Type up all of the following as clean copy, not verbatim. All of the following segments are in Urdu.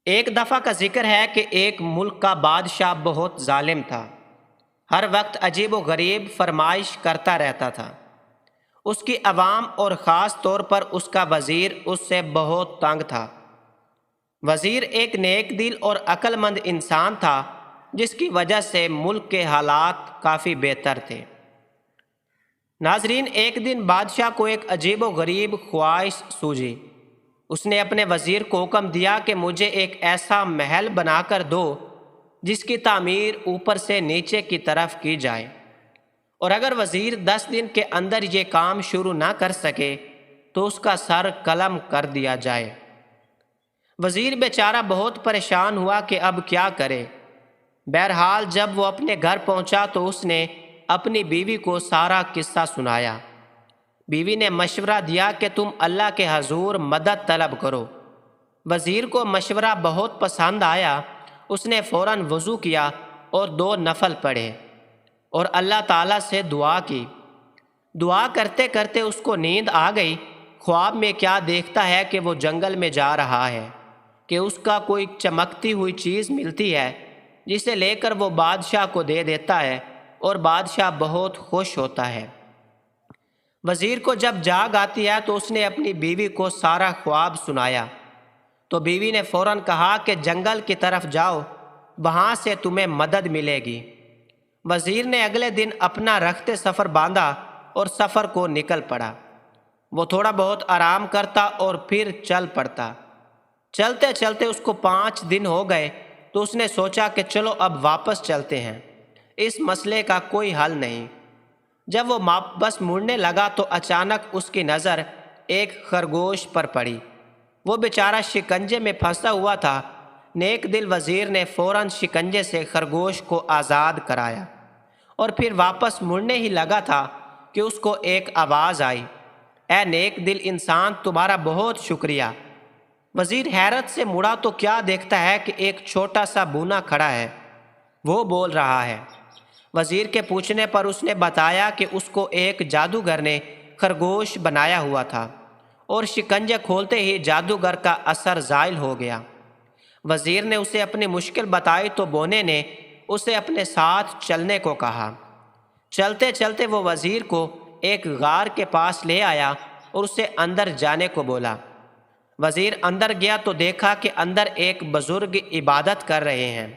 ایک دفعہ کا ذکر ہے کہ ایک ملک کا بادشاہ بہت ظالم تھا۔ ہر وقت عجیب و غریب فرمائش کرتا رہتا تھا۔ اس کی عوام اور خاص طور پر اس کا وزیر اس سے بہت تنگ تھا۔ وزیر ایک نیک دل اور عقل مند انسان تھا، جس کی وجہ سے ملک کے حالات کافی بہتر تھے۔ ناظرین، ایک دن بادشاہ کو ایک عجیب و غریب خواہش سوجی۔ اس نے اپنے وزیر کو حکم دیا کہ مجھے ایک ایسا محل بنا کر دو جس کی تعمیر اوپر سے نیچے کی طرف کی جائے، اور اگر وزیر 10 دن کے اندر یہ کام شروع نہ کر سکے تو اس کا سر قلم کر دیا جائے۔ وزیر بیچارہ بہت پریشان ہوا کہ اب کیا کرے۔ بہرحال جب وہ اپنے گھر پہنچا تو اس نے اپنی بیوی کو سارا قصہ سنایا۔ بیوی نے مشورہ دیا کہ تم اللہ کے حضور مدد طلب کرو۔ وزیر کو مشورہ بہت پسند آیا۔ اس نے فوراً وضو کیا اور 2 نفل پڑھے اور اللہ تعالیٰ سے دعا کی۔ دعا کرتے کرتے اس کو نیند آ گئی۔ خواب میں کیا دیکھتا ہے کہ وہ جنگل میں جا رہا ہے کہ اس کا کوئی چمکتی ہوئی چیز ملتی ہے، جسے لے کر وہ بادشاہ کو دے دیتا ہے اور بادشاہ بہت خوش ہوتا ہے۔ وزیر کو جب جاگ آتی ہے تو اس نے اپنی بیوی کو سارا خواب سنایا، تو بیوی نے فوراً کہا کہ جنگل کی طرف جاؤ، وہاں سے تمہیں مدد ملے گی۔ وزیر نے اگلے دن اپنا رخت سفر باندھا اور سفر کو نکل پڑا۔ وہ تھوڑا بہت آرام کرتا اور پھر چل پڑتا۔ چلتے چلتے اس کو 5 دن ہو گئے تو اس نے سوچا کہ چلو اب واپس چلتے ہیں، اس مسئلے کا کوئی حل نہیں۔ جب وہ واپس مڑنے لگا تو اچانک اس کی نظر ایک خرگوش پر پڑی۔ وہ بیچارہ شکنجے میں پھنسا ہوا تھا۔ نیک دل وزیر نے فوراً شکنجے سے خرگوش کو آزاد کرایا اور پھر واپس مڑنے ہی لگا تھا کہ اس کو ایک آواز آئی، اے نیک دل انسان، تمہارا بہت شکریہ۔ وزیر حیرت سے مڑا تو کیا دیکھتا ہے کہ ایک چھوٹا سا بونا کھڑا ہے۔ وہ بول رہا ہے۔ وزیر کے پوچھنے پر اس نے بتایا کہ اس کو ایک جادوگر نے خرگوش بنایا ہوا تھا اور شکنجے کھولتے ہی جادوگر کا اثر زائل ہو گیا۔ وزیر نے اسے اپنی مشکل بتائی تو بونے نے اسے اپنے ساتھ چلنے کو کہا۔ چلتے چلتے وہ وزیر کو ایک غار کے پاس لے آیا اور اسے اندر جانے کو بولا۔ وزیر اندر گیا تو دیکھا کہ اندر ایک بزرگ عبادت کر رہے ہیں۔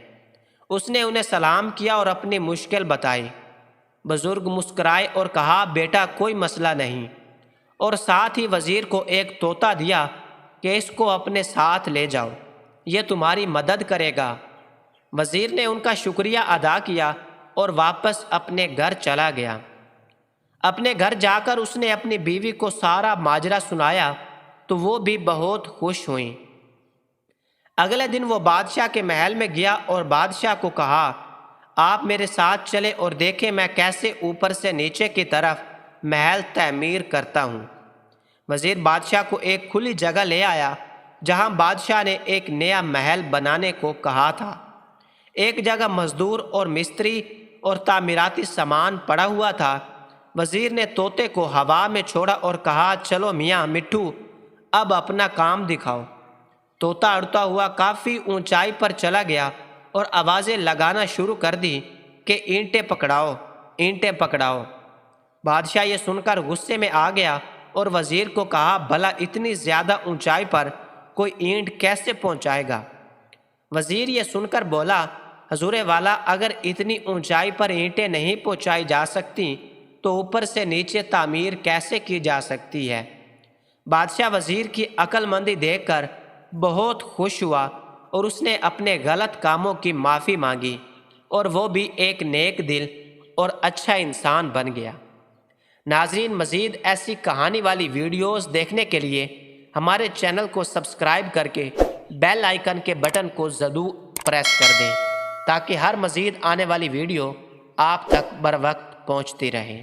اس نے انہیں سلام کیا اور اپنی مشکل بتائی۔ بزرگ مسکرائے اور کہا، بیٹا کوئی مسئلہ نہیں، اور ساتھ ہی وزیر کو ایک طوطا دیا کہ اس کو اپنے ساتھ لے جاؤ، یہ تمہاری مدد کرے گا۔ وزیر نے ان کا شکریہ ادا کیا اور واپس اپنے گھر چلا گیا۔ اپنے گھر جا کر اس نے اپنی بیوی کو سارا ماجرا سنایا تو وہ بھی بہت خوش ہوئیں۔ اگلے دن وہ بادشاہ کے محل میں گیا اور بادشاہ کو کہا، آپ میرے ساتھ چلے اور دیکھیں میں کیسے اوپر سے نیچے کی طرف محل تعمیر کرتا ہوں۔ وزیر بادشاہ کو ایک کھلی جگہ لے آیا جہاں بادشاہ نے ایک نیا محل بنانے کو کہا تھا۔ ایک جگہ مزدور اور مستری اور تعمیراتی سامان پڑا ہوا تھا۔ وزیر نے طوطے کو ہوا میں چھوڑا اور کہا، چلو میاں مٹھو، اب اپنا کام دکھاؤ۔ طوطا اڑتا ہوا کافی اونچائی پر چلا گیا اور آوازیں لگانا شروع کر دی کہ اینٹیں پکڑاؤ، اینٹیں پکڑاؤ۔ بادشاہ یہ سن کر غصے میں آ گیا اور وزیر کو کہا، بھلا اتنی زیادہ اونچائی پر کوئی اینٹ کیسے پہنچائے گا؟ وزیر یہ سن کر بولا، حضور والا، اگر اتنی اونچائی پر اینٹیں نہیں پہنچائی جا سکتی تو اوپر سے نیچے تعمیر کیسے کی جا سکتی ہے؟ بادشاہ وزیر کی عقل مندی دیکھ کر بہت خوش ہوا اور اس نے اپنے غلط کاموں کی معافی مانگی اور وہ بھی ایک نیک دل اور اچھا انسان بن گیا۔ ناظرین، مزید ایسی کہانی والی ویڈیوز دیکھنے کے لیے ہمارے چینل کو سبسکرائب کر کے بیل آئیکن کے بٹن کو ضرور پریس کر دیں تاکہ ہر مزید آنے والی ویڈیو آپ تک بر وقت پہنچتی رہے۔